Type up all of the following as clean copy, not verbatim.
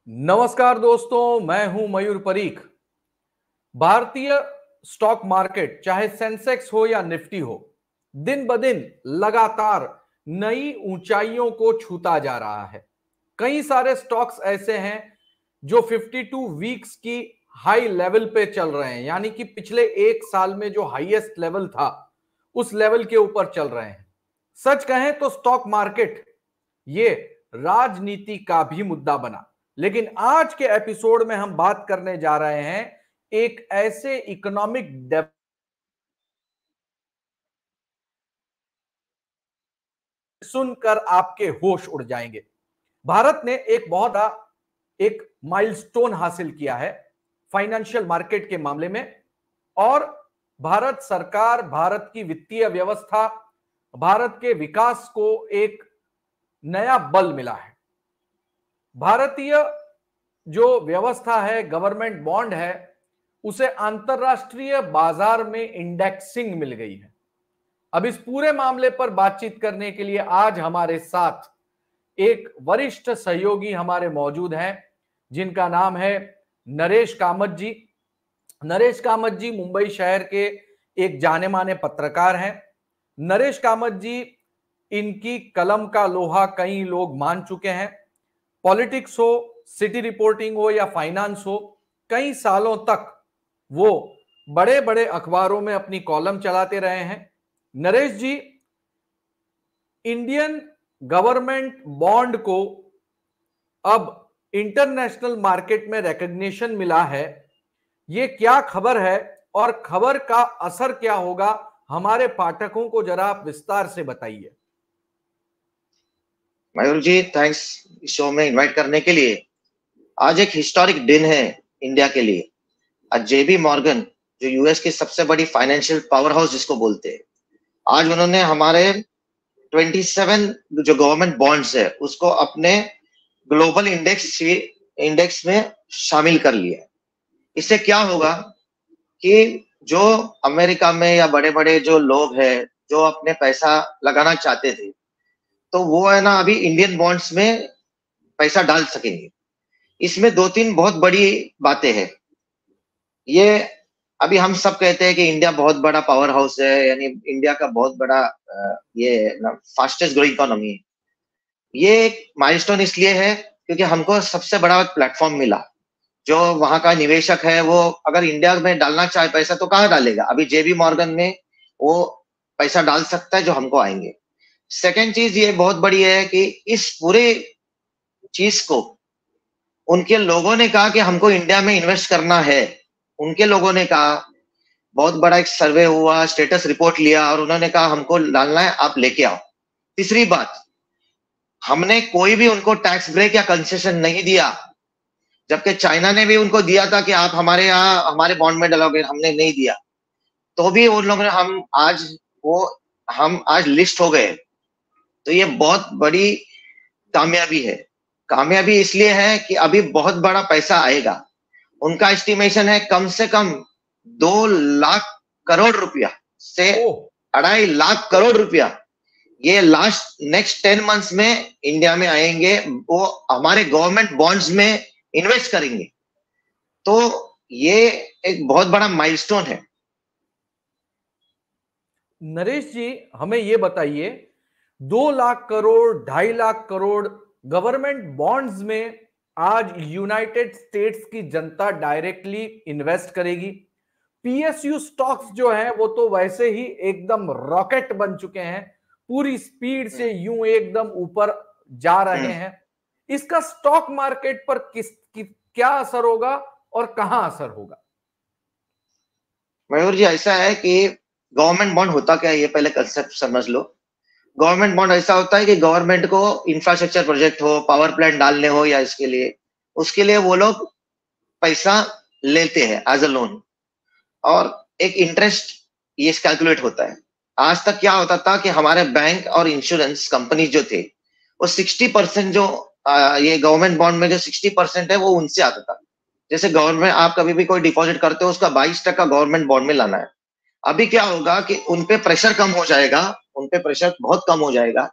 नमस्कार दोस्तों, मैं हूं मयूर परीख। भारतीय स्टॉक मार्केट चाहे सेंसेक्स हो या निफ्टी हो, दिन ब दिन लगातार नई ऊंचाइयों को छूता जा रहा है। कई सारे स्टॉक्स ऐसे हैं जो 52 वीक्स की हाई लेवल पे चल रहे हैं, यानी कि पिछले एक साल में जो हाईएस्ट लेवल था उस लेवल के ऊपर चल रहे हैं। सच कहें तो स्टॉक मार्केट ये राजनीति का भी मुद्दा बना। लेकिन आज के एपिसोड में हम बात करने जा रहे हैं एक ऐसे इकोनॉमिक सुनकर आपके होश उड़ जाएंगे। भारत ने एक माइलस्टोन हासिल किया है फाइनेंशियल मार्केट के मामले में, और भारत सरकार, भारत की वित्तीय व्यवस्था, भारत के विकास को एक नया बल मिला है। भारतीय जो व्यवस्था है, गवर्नमेंट बॉन्ड है, उसे अंतरराष्ट्रीय बाजार में इंडेक्सिंग मिल गई है। अब इस पूरे मामले पर बातचीत करने के लिए आज हमारे साथ एक वरिष्ठ सहयोगी हमारे मौजूद हैं, जिनका नाम है नरेश कामत जी। नरेश कामत जी मुंबई शहर के एक जाने माने पत्रकार हैं। नरेश कामत जी, इनकी कलम का लोहा कई लोग मान चुके हैं। पॉलिटिक्स हो, सिटी रिपोर्टिंग हो या फाइनेंस हो, कई सालों तक वो बड़े बड़े अखबारों में अपनी कॉलम चलाते रहे हैं। नरेश जी, इंडियन गवर्नमेंट बॉन्ड को अब इंटरनेशनल मार्केट में रिकॉग्निशन मिला है, ये क्या खबर है और खबर का असर क्या होगा, हमारे पाठकों को जरा आप विस्तार से बताइए। मयूर जी, थैंक्स शो में इनवाइट करने के लिए। आज एक हिस्टोरिक दिन है इंडिया के लिए। आज जेबी मॉर्गन, जो यूएस की सबसे बड़ी फाइनेंशियल पावर हाउस जिसको बोलते हैं, आज उन्होंने हमारे 27 जो गवर्नमेंट बॉन्ड्स है उसको अपने ग्लोबल इंडेक्स में शामिल कर लिया। इससे क्या होगा कि जो अमेरिका में या बड़े बड़े जो लोग हैं जो अपने पैसा लगाना चाहते थे, तो वो है ना अभी इंडियन बॉन्ड्स में पैसा डाल सकेंगे। इसमें दो तीन बहुत बड़ी बातें हैं। ये अभी हम सब कहते हैं कि इंडिया बहुत बड़ा पावर हाउस है, यानी इंडिया का बहुत बड़ा ये फास्टेस्ट ग्रोइंग इकोनॉमी है। ये एक माइलस्टोन इसलिए है क्योंकि हमको सबसे बड़ा प्लेटफॉर्म मिला। जो वहां का निवेशक है वो अगर इंडिया में डालना चाहे पैसा तो कहाँ डालेगा? अभी जेबी मॉर्गन में वो पैसा डाल सकता है जो हमको आएंगे। सेकेंड चीज ये बहुत बड़ी है कि इस पूरे चीज को उनके लोगों ने कहा कि हमको इंडिया में इन्वेस्ट करना है। उनके लोगों ने कहा, बहुत बड़ा एक सर्वे हुआ, स्टेटस रिपोर्ट लिया और उन्होंने कहा हमको डालना है, आप लेके आओ। तीसरी बात, हमने कोई भी उनको टैक्स ब्रेक या कंसेशन नहीं दिया, जबकि चाइना ने भी उनको दिया था कि आप हमारे यहाँ हमारे बॉन्ड में डालोगे, हमने नहीं दिया। तो भी उन लोगों ने हम आज लिस्ट हो गए। तो ये बहुत बड़ी कामयाबी है। कामयाबी इसलिए है कि अभी बहुत बड़ा पैसा आएगा। उनका एस्टिमेशन है कम से कम 2 लाख करोड़ रुपया से 2.5 लाख करोड़ रुपया ये नेक्स्ट 10 मंथ्स में इंडिया में आएंगे। वो हमारे गवर्नमेंट बॉन्ड्स में इन्वेस्ट करेंगे। तो ये एक बहुत बड़ा माइलस्टोन है। नरेश जी, हमें ये बताइए, 2 लाख करोड़, 2.5 लाख करोड़ गवर्नमेंट बॉन्ड्स में आज यूनाइटेड स्टेट्स की जनता डायरेक्टली इन्वेस्ट करेगी। पीएसयू स्टॉक्स जो हैं वो तो वैसे ही एकदम रॉकेट बन चुके हैं, पूरी स्पीड से यूं एकदम ऊपर जा रहे हैं। इसका स्टॉक मार्केट पर क्या असर होगा और कहां असर होगा? मयूर जी, ऐसा है कि गवर्नमेंट बॉन्ड होता क्या है, ये पहले कंसेप्ट समझ लो। गवर्नमेंट बॉन्ड ऐसा होता है कि गवर्नमेंट को इंफ्रास्ट्रक्चर प्रोजेक्ट हो, पावर प्लांट डालने हो या उसके लिए वो लोग पैसा लेते हैं एज अ लोन, और एक इंटरेस्ट ये कैलकुलेट होता है। आज तक क्या होता था कि हमारे बैंक और इंश्योरेंस कंपनी जो थे वो 60% जो ये गवर्नमेंट बॉन्ड में जो 60% है वो उनसे आता था। जैसे गवर्नमेंट, आप कभी भी कोई डिपॉजिट करते हो उसका 22% गवर्नमेंट बॉन्ड में लाना है। अभी क्या होगा कि उनपे प्रेशर कम हो जाएगा, उनपे प्रेशर बहुत कम हो जाएगा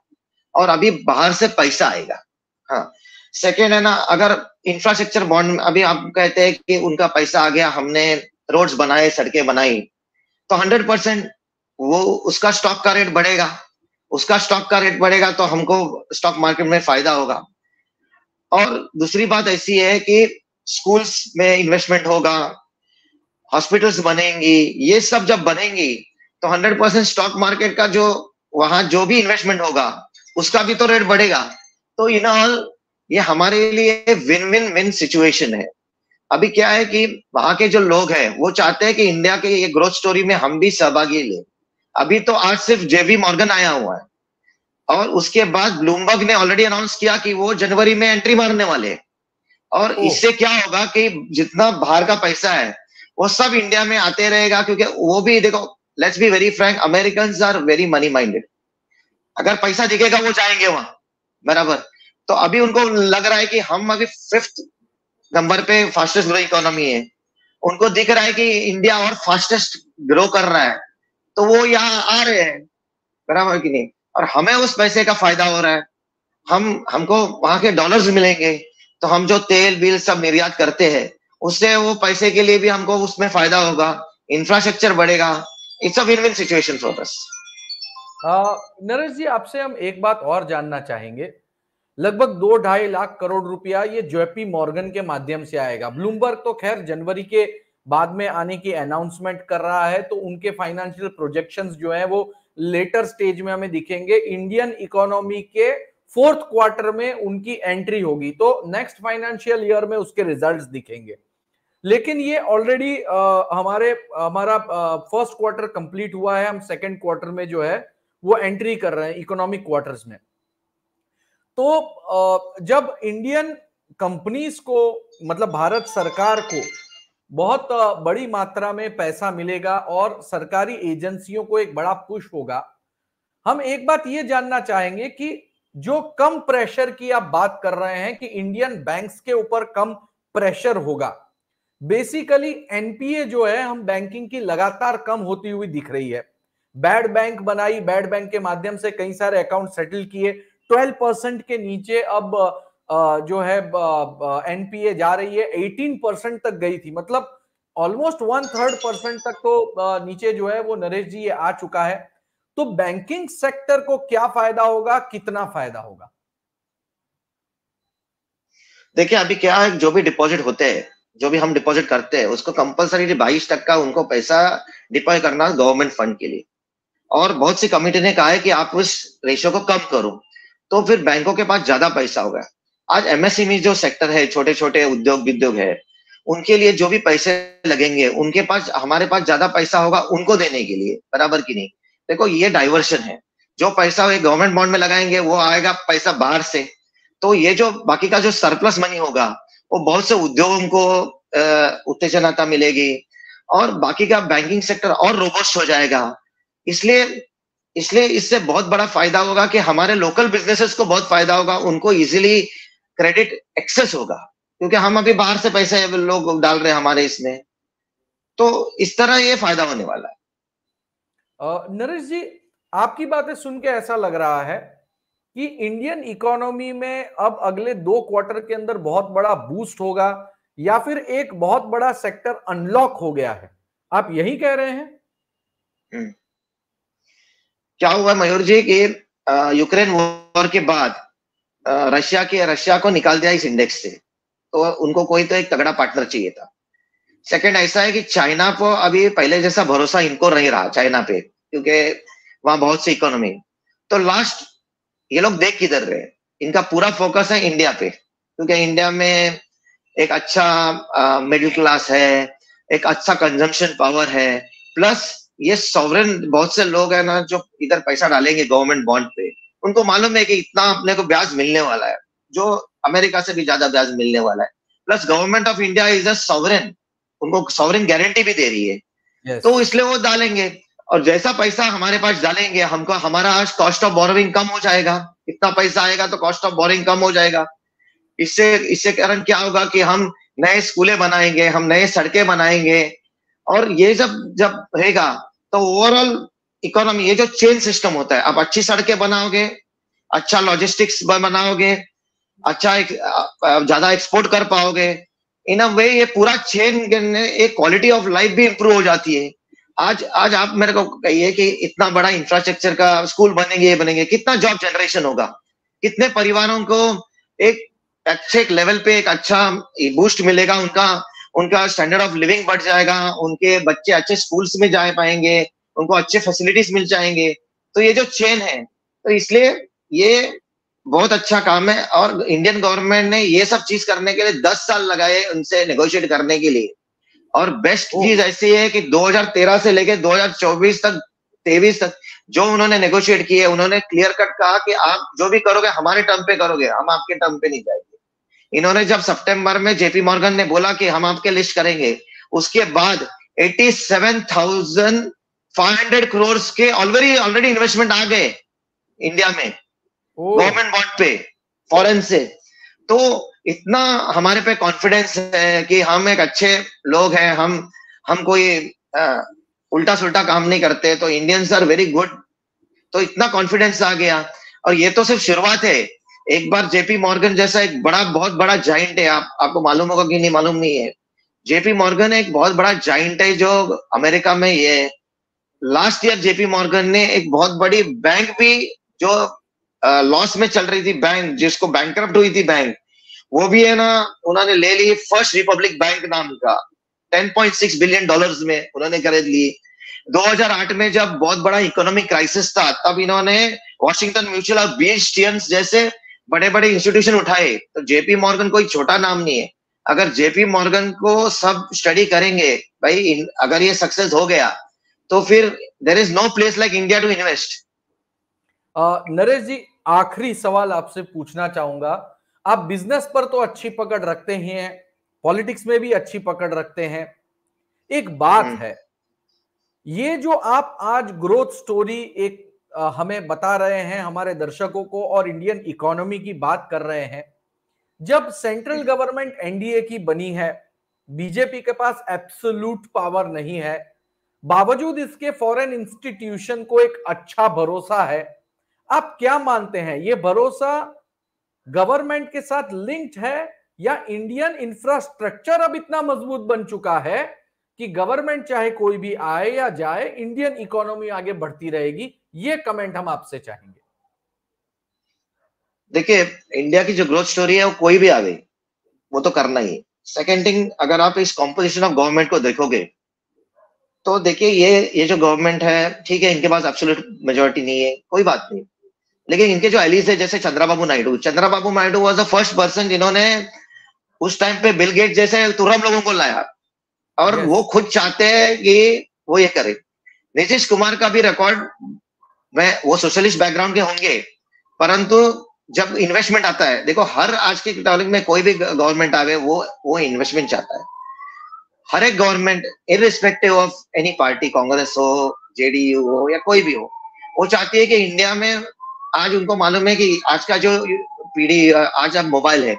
और अभी बाहर से पैसा आएगा। हाँ, सेकेंड है ना, अगर इंफ्रास्ट्रक्चर बॉन्ड अभी आप कहते हैं कि उनका पैसा आ गया, हमने रोड्स बनाए, सड़कें बनाई, तो 100% वो उसका स्टॉक का रेट बढ़ेगा, उसका स्टॉक का रेट बढ़ेगा तो हमको स्टॉक मार्केट में फायदा होगा। और दूसरी बात ऐसी है कि स्कूल्स में इन्वेस्टमेंट होगा, हॉस्पिटल्स बनेंगी, ये सब जब बनेंगी तो 100% स्टॉक मार्केट का जो वहां जो भी इन्वेस्टमेंट होगा उसका भी तो रेट बढ़ेगा। तो इन ऑल ये हमारे लिए विन विन विन सिचुएशन है। अभी क्या है कि वहां के जो लोग हैं वो चाहते हैं कि इंडिया के ये ग्रोथ स्टोरी में हम भी सहभागी ले। अभी तो आज सिर्फ जेबी मॉर्गन आया हुआ है और उसके बाद ब्लूमबर्ग ने ऑलरेडी अनाउंस किया कि वो जनवरी में एंट्री मारने वाले हैं। और इससे क्या होगा कि जितना बाहर का पैसा है वो सब इंडिया में आते रहेगा, क्योंकि वो भी देखो, let's be very frank, Americans are very money minded. अगर पैसा दिखेगा वो जाएंगे वहां, बराबर। तो अभी उनको लग रहा है कि हम अभी 5th नंबर पे फास्टेस्ट ग्रोइंग इकोनॉमी है, उनको दिख रहा है कि इंडिया और फास्टेस्ट ग्रो कर रहा है, तो वो यहाँ आ रहे हैं, बराबर कि नहीं। और हमें उस पैसे का फायदा हो रहा है, हमको वहां के डॉलर्स मिलेंगे, तो हम जो तेल बिल सब निर्यात करते हैं उससे वो पैसे के लिए भी हमको उसमें फायदा होगा, इंफ्रास्ट्रक्चर बढ़ेगा। It's a win win situation for us. Naresh ji, आपसे हम एक बात और जानना चाहेंगे। लगभग 2-2.5 लाख करोड़ रुपया ये जेपी मॉर्गन के माध्यम से आएगा। ब्लूमबर्ग तो खैर जनवरी के बाद में आने की अनाउंसमेंट कर रहा है, तो उनके फाइनेंशियल प्रोजेक्शंस जो है वो लेटर स्टेज में हमें दिखेंगे। इंडियन इकोनॉमी के 4th क्वार्टर में उनकी एंट्री होगी, तो नेक्स्ट फाइनेंशियल ईयर में उसके रिजल्ट्स दिखेंगे। लेकिन ये ऑलरेडी हमारा 1st क्वार्टर कंप्लीट हुआ है, हम 2nd क्वार्टर में जो है वो एंट्री कर रहे हैं इकोनॉमिक क्वार्टर्स में। तो जब इंडियन कंपनीज को, मतलब भारत सरकार को बहुत बड़ी मात्रा में पैसा मिलेगा और सरकारी एजेंसियों को एक बड़ा पुश होगा, हम एक बात ये जानना चाहेंगे कि जो कम प्रेशर की आप बात कर रहे हैं कि इंडियन बैंक्स के ऊपर कम प्रेशर होगा, बेसिकली एनपीए जो है हम बैंकिंग की लगातार कम होती हुई दिख रही है। बैड बैंक बनाई, बैड बैंक के माध्यम से कई सारे अकाउंट सेटल किए, 12% के नीचे अब जो है एनपीए जा रही है, 18% तक गई थी, मतलब ऑलमोस्ट 1/3% तक तो नीचे जो है वो नरेश जी ये आ चुका है। तो बैंकिंग सेक्टर को क्या फायदा होगा, कितना फायदा होगा? देखिए अभी क्या है, जो भी डिपॉजिट होते हैं, जो भी हम डिपॉजिट करते हैं उसको कंपलसरी 22% उनको पैसा डिपॉजिट करना गवर्नमेंट फंड के लिए। और बहुत सी कमिटी ने कहा है कि आप उस रेशियो को कम करो, तो फिर बैंकों के पास ज्यादा पैसा होगा। आज एमएसएमई जो सेक्टर है, छोटे छोटे उद्योग है, उनके लिए जो भी पैसे लगेंगे उनके पास, हमारे पास ज्यादा पैसा होगा उनको देने के लिए, बराबर की नहीं। देखो ये डाइवर्शन है, जो पैसा गवर्नमेंट बॉन्ड में लगाएंगे वो आएगा पैसा बाहर से, तो ये जो बाकी का जो सरप्लस मनी होगा वो बहुत से उद्योगों को उत्तेजनता मिलेगी और बाकी का बैंकिंग सेक्टर और रोबस्ट हो जाएगा। इसलिए इसलिए इससे बहुत बड़ा फायदा होगा कि हमारे लोकल बिजनेसेस को बहुत फायदा होगा, उनको इजीली क्रेडिट एक्सेस होगा, क्योंकि हम अभी बाहर से पैसे लोग डाल रहे हैं हमारे इसमें, तो इस तरह ये फायदा होने वाला है। नरेश जी, आपकी बातें सुन के ऐसा लग रहा है कि इंडियन इकोनॉमी में अब अगले 2 क्वार्टर के अंदर बहुत बड़ा बूस्ट होगा, या फिर एक बहुत बड़ा सेक्टर अनलॉक हो गया है, आप यही कह रहे हैं? क्या हुआ मयूर जी कि यूक्रेन वॉर के बाद रशिया को निकाल दिया इस इंडेक्स से, तो उनको कोई तो एक तगड़ा पार्टनर चाहिए था। सेकंड ऐसा है कि चाइना को अभी पहले जैसा भरोसा इनको नहीं रहा चाइना पे, क्योंकि वहां बहुत सी इकोनॉमी, तो लास्ट ये लोग देख किधर रहे, इनका पूरा फोकस है इंडिया पे, क्योंकि इंडिया में एक अच्छा मिडिल क्लास है, एक अच्छा कंजम्पशन पावर है, प्लस ये सॉवरेन बहुत से लोग हैं ना जो इधर पैसा डालेंगे गवर्नमेंट बॉन्ड पे, उनको मालूम है कि इतना अपने को ब्याज मिलने वाला है, जो अमेरिका से भी ज्यादा ब्याज मिलने वाला है। Plus government of India is a sovereign, उनको सॉवरेन गारंटी भी दे रही है। yes. तो इसलिए वो डालेंगे, और जैसा पैसा हमारे पास डालेंगे हमको, हमारा आज कॉस्ट ऑफ बोरोइंग कम हो जाएगा, इतना पैसा आएगा तो कॉस्ट ऑफ बोरोइंग कम हो जाएगा। इससे कारण क्या होगा कि हम नए स्कूलें बनाएंगे, हम नए सड़कें बनाएंगे, और ये जब रहेगा तो ओवरऑल इकोनॉमी, ये जो चेन सिस्टम होता है, आप अच्छी सड़कें बनाओगे, अच्छा लॉजिस्टिक्स बनाओगे, अच्छा ज्यादा एक्सपोर्ट कर पाओगे। इन अ वे ये पूरा चेन एक क्वालिटी ऑफ लाइफ भी इंप्रूव हो जाती है। आज आज आप मेरे को कहिए कि इतना बड़ा इंफ्रास्ट्रक्चर का स्कूल बनेंगे, ये बनेंगे, कितना जॉब जनरेशन होगा, कितने परिवारों को एक अच्छे लेवल पे एक अच्छा बूस्ट मिलेगा, उनका उनका स्टैंडर्ड ऑफ लिविंग बढ़ जाएगा, उनके बच्चे अच्छे स्कूल्स में जा पाएंगे, उनको अच्छे फैसिलिटीज मिल जाएंगे। तो ये जो चेन है, तो इसलिए ये बहुत अच्छा काम है। और इंडियन गवर्नमेंट ने ये सब चीज करने के लिए 10 साल लगाए उनसे नेगोशिएट करने के लिए। और बेस्ट चीज ऐसी है कि 2013 से लेके 2024 तक 23 तक जो उन्होंने नेगोशिएट किए, उन्होंने क्लियर कट कहा कि आप जो भी करोगे हमारे टर्म पे करोगे, हम आपके टर्म पे नहीं जाएंगे। इन्होंने जब सितंबर में जेपी मॉर्गन ने बोला कि हम आपके लिस्ट करेंगे, उसके बाद 87,500 करोड़ के ऑलरेडी इन्वेस्टमेंट आ गए इंडिया में गवर्नमेंट बॉन्ड पे फॉरेन से। तो इतना हमारे पे कॉन्फिडेंस है कि हम एक अच्छे लोग हैं, हम कोई उल्टा सुल्टा काम नहीं करते, तो इंडियंस आर वेरी गुड। तो इतना कॉन्फिडेंस आ गया। और ये तो सिर्फ शुरुआत है। एक बार जेपी मॉर्गन जैसा एक बहुत बड़ा जाइंट है, आपको मालूम होगा कि नहीं मालूम नहीं है, जेपी मॉर्गन एक बहुत बड़ा जाइंट है जो अमेरिका में ये है। लास्ट ईयर जेपी मॉर्गन ने एक बहुत बड़ी बैंक भी जो लॉस में चल रही थी, बैंक जिसको बैंकरप्ट हुई थी बैंक, वो भी है ना उन्होंने ले ली फर्स्ट रिपब्लिक बैंक नाम का, $10.6 बिलियन में उन्होंने खरीद ली। 2008 में जब बहुत बड़ा इकोनॉमिक क्राइसिस था, तब इन्होंने वॉशिंगटन म्यूचुअल और बीयर स्टीयर्स जैसे बड़े बड़े इंस्टीट्यूशन उठाए। तो जेपी मॉर्गन कोई छोटा नाम नहीं है। अगर जेपी मॉर्गन को सब स्टडी करेंगे भाई, अगर ये सक्सेस हो गया तो फिर there is no place like India to invest. Naresh ji, आखिरी सवाल आपसे पूछना चाहूंगा। आप बिजनेस पर तो अच्छी पकड़ रखते ही हैं, पॉलिटिक्स में भी अच्छी पकड़ रखते हैं। एक बात है, ये जो आप आज ग्रोथ स्टोरी एक हमें बता रहे हैं हमारे दर्शकों को और इंडियन इकोनॉमी की बात कर रहे हैं, जब सेंट्रल गवर्नमेंट एनडीए की बनी है, बीजेपी के पास एब्सोल्यूट पावर नहीं है, बावजूद इसके फॉरेन इंस्टीट्यूशन को एक अच्छा भरोसा है। आप क्या मानते हैं, ये भरोसा गवर्नमेंट के साथ लिंक्ड है या इंडियन इंफ्रास्ट्रक्चर अब इतना मजबूत बन चुका है कि गवर्नमेंट चाहे कोई भी आए या जाए, इंडियन इकोनॉमी आगे बढ़ती रहेगी? ये कमेंट हम आपसे चाहेंगे। देखिए, इंडिया की जो ग्रोथ स्टोरी है वो कोई भी आवे वो तो करना ही है। सेकेंड थिंग, अगर आप इस कॉम्पोजिशन ऑफ गवर्नमेंट को देखोगे तो देखिए ये जो गवर्नमेंट है, ठीक है, इनके पास एब्सोल्यूट मेजोरिटी नहीं है, कोई बात नहीं, लेकिन इनके जो एलीज है जैसे Chandrababu Naidu was the first person जिन्होंने उस टाइम पे बिल गेट जैसे तुरम लोगों को लाया, और वो खुद चाहते हैं कि वो ये करे। नीतीश कुमार का भी रिकॉर्ड में, वो सोशलिस्ट बैकग्राउंड के होंगे, परंतु जब इन्वेस्टमेंट आता है, देखो हर आज के तारीख में कोई भी गवर्नमेंट आवे वो इन्वेस्टमेंट चाहता है। हर एक government irrespective of any party, Congress हो, जेडीयू हो या कोई भी हो, वो चाहती है कि इंडिया में, आज उनको मालूम है कि आज का जो पीढ़ी, आज अब मोबाइल है,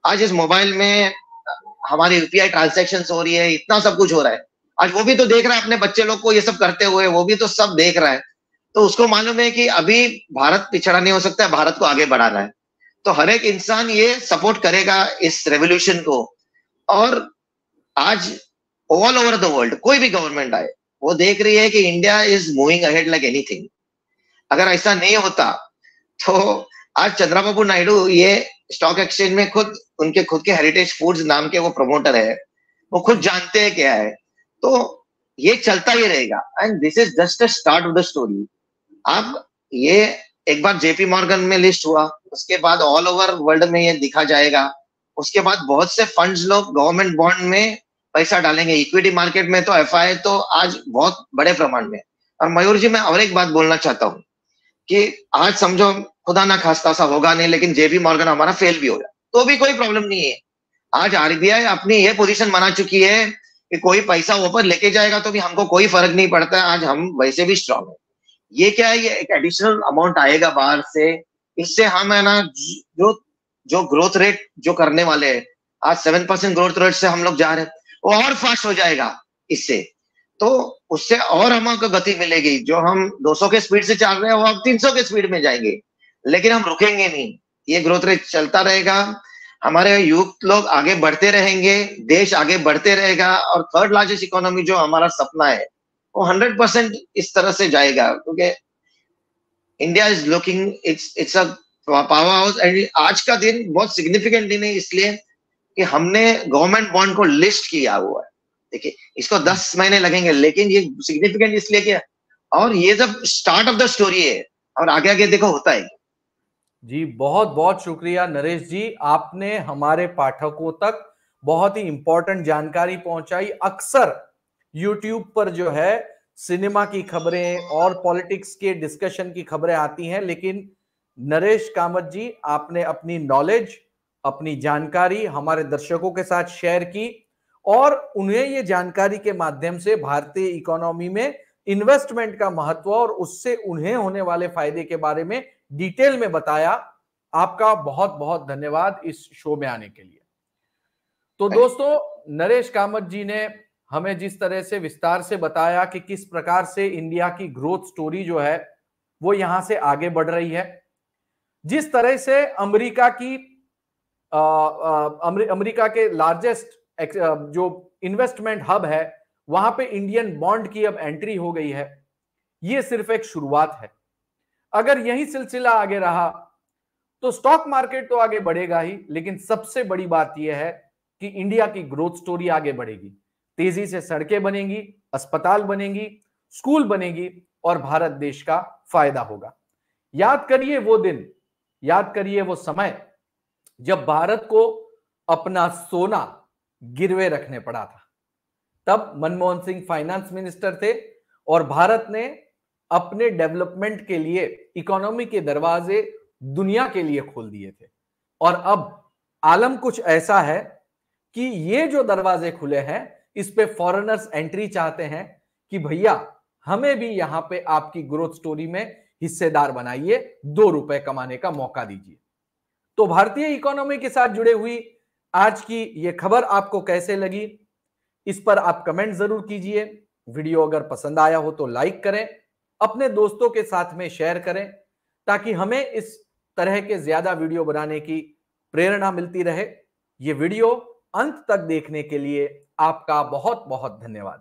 आज इस मोबाइल में हमारी यूपीआई ट्रांजैक्शन हो रही है, इतना सब कुछ हो रहा है। आज वो भी तो देख रहा है अपने बच्चे लोग को ये सब करते हुए, वो भी तो सब देख रहा है। तो उसको मालूम है कि अभी भारत पिछड़ा नहीं हो सकता है, भारत को आगे बढ़ाना है। तो हर एक इंसान ये सपोर्ट करेगा इस रेवोल्यूशन को। और आज ऑल ओवर द वर्ल्ड कोई भी गवर्नमेंट आए, वो देख रही है कि India is moving ahead like anything. अगर ऐसा नहीं होता तो आज चंद्रबाबू नायडू ये स्टॉक एक्सचेंज में उनके खुद के हेरिटेज फूड्स नाम के वो प्रमोटर है, वो खुद जानते हैं क्या है। तो ये चलता ही रहेगा, and this is just a start of the story. अब ये एक बार जेपी मॉर्गन में लिस्ट हुआ, उसके बाद ऑल ओवर वर्ल्ड में ये दिखा जाएगा। उसके बाद बहुत से फंड्स लोग गवर्नमेंट बॉन्ड में पैसा डालेंगे, इक्विटी मार्केट में तो एफआई तो आज बहुत बड़े प्रमाण में। और मयूर जी, मैं और एक बात बोलना चाहता हूँ कि आज समझो खुदा ना खास्ता सा होगा नहीं, लेकिन जेपी मॉर्गन हमारा फेल भी हो जाए तो भी कोई प्रॉब्लम नहीं है। आज आरबीआई अपनी ये पोजीशन बना चुकी है कि कोई पैसा ऊपर लेके जाएगा तो भी हमको कोई फर्क नहीं पड़ता है, आज हम वैसे भी स्ट्रांग है। ये क्या है, ये एक एडिशनल अमाउंट आएगा बाहर से, इससे हम है ना जो ग्रोथ रेट जो करने वाले हैं, आज 7% ग्रोथ रेट से हम लोग जा रहे हैं, वो और फास्ट हो जाएगा इससे। तो उससे और हमको गति मिलेगी। जो हम 200 के स्पीड से चल रहे हैं वो अब 300 के स्पीड में जाएंगे, लेकिन हम रुकेंगे नहीं। ये ग्रोथ रेट चलता रहेगा, हमारे यूथ लोग आगे बढ़ते रहेंगे, देश आगे बढ़ते रहेगा, और थर्ड लार्जेस्ट इकोनॉमी जो हमारा सपना है वो 100% इस तरह से जाएगा, क्योंकि India is looking, it's a power house. And आज का दिन बहुत सिग्निफिकेंट दिन है इसलिए कि हमने गवर्नमेंट बॉन्ड को लिस्ट किया हुआ है। देखिए, इसको 10 महीने लगेंगे, लेकिन ये सिग्निफिकेंट इसलिए कि, और ये जब स्टार्ट ऑफ द स्टोरी है, और आगे आगे देखो होता है। जी बहुत बहुत शुक्रिया नरेश जी, आपने हमारे पाठकों तक बहुत ही इंपॉर्टेंट जानकारी पहुंचाई। अक्सर यूट्यूब पर जो है सिनेमा की खबरें और पॉलिटिक्स के डिस्कशन की खबरें आती हैं, लेकिन नरेश कामत जी आपने अपनी नॉलेज, अपनी जानकारी हमारे दर्शकों के साथ शेयर की, और उन्हें ये जानकारी के माध्यम से भारतीय इकोनॉमी में इन्वेस्टमेंट का महत्व और उससे उन्हें होने वाले फायदे के बारे में डिटेल में बताया। आपका बहुत बहुत धन्यवाद इस शो में आने के लिए। तो दोस्तों, नरेश कामत जी ने हमें जिस तरह से विस्तार से बताया कि किस प्रकार से इंडिया की ग्रोथ स्टोरी जो है वो यहां से आगे बढ़ रही है, जिस तरह से अमेरिका के लार्जेस्ट जो इन्वेस्टमेंट हब है वहां पे इंडियन बॉन्ड की अब एंट्री हो गई है, ये सिर्फ एक शुरुआत है। अगर यही सिलसिला आगे रहा तो स्टॉक मार्केट तो आगे बढ़ेगा ही, लेकिन सबसे बड़ी बात यह है कि इंडिया की ग्रोथ स्टोरी आगे बढ़ेगी। तेजी से सड़कें बनेंगी, अस्पताल बनेंगी, स्कूल बनेगी, और भारत देश का फायदा होगा। याद करिए वो दिन, याद करिए वो समय जब भारत को अपना सोना गिरवे रखने पड़ा था। तब मनमोहन सिंह फाइनेंस मिनिस्टर थे और भारत ने अपने डेवलपमेंट के लिए इकोनॉमी के दरवाजे दुनिया के लिए खोल दिए थे। और अब आलम कुछ ऐसा है कि ये जो दरवाजे खुले हैं इस पे फॉरेनर्स एंट्री चाहते हैं कि भैया हमें भी यहां पे आपकी ग्रोथ स्टोरी में हिस्सेदार बनाइए, 2 रुपए कमाने का मौका दीजिए। तो भारतीय इकोनॉमी के साथ जुड़े हुई आज की ये खबर आपको कैसे लगी, इस पर आप कमेंट जरूर कीजिए। वीडियो अगर पसंद आया हो तो लाइक करें, अपने दोस्तों के साथ में शेयर करें, ताकि हमें इस तरह के ज्यादा वीडियो बनाने की प्रेरणा मिलती रहे। ये वीडियो अंत तक देखने के लिए आपका बहुत बहुत धन्यवाद।